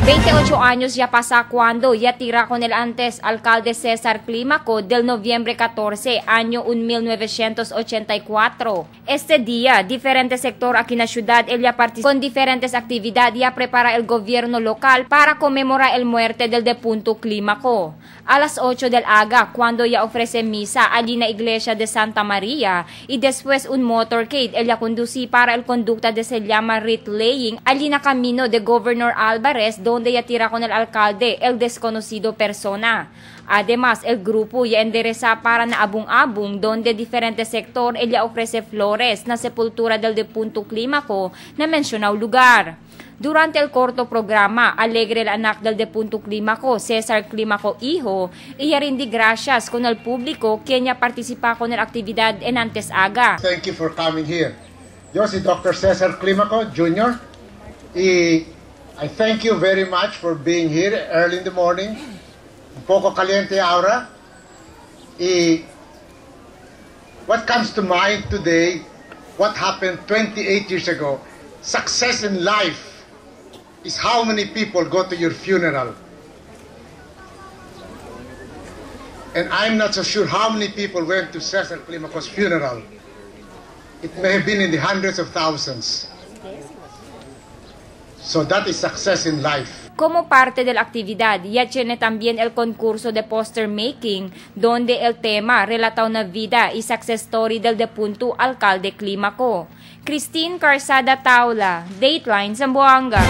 28 años ya pasa cuando ya tira con el antes alcalde Cesar Climaco del noviembre 14, año 1984. Este día, diferentes sectores aquí en la ciudad ella participa con diferentes actividades y prepara el gobierno local para conmemorar el muerte del difunto Climaco. A las 8 del aga, cuando ella ofrece misa allí en la iglesia de Santa María y después un motorcade ella conducí para el conducta de se llama Wreath Laying allí na camino de Governor Alvarez donde ya tira con el alcalde, el desconocido persona. Además, el grupo ya endereza para na abung-abung donde diferentes sector ella ofrece flores na sepultura del difunto Climaco na mencionado lugar. Durante el corto programa, alegre el anak del difunto Climaco, Cesar Climaco hijo, y rindi gracias con el público quien ya participa con la actividad en antes aga. Thank you for coming here. Yo si Dr. Cesar Climaco Jr. I thank you very much for being here early in the morning. Un poco caliente ahora. What comes to mind today, what happened 28 years ago, success in life is how many people go to your funeral. And I'm not so sure how many people went to Cesar Climaco's funeral. It may have been in the hundreds of thousands. So that is success in life. Como parte de la actividad, ya tiene también el concurso de poster making, donde el tema relata una vida y success story del difunto alcalde Climaco. Christine Carsada Taula, Dateline, Zamboanga.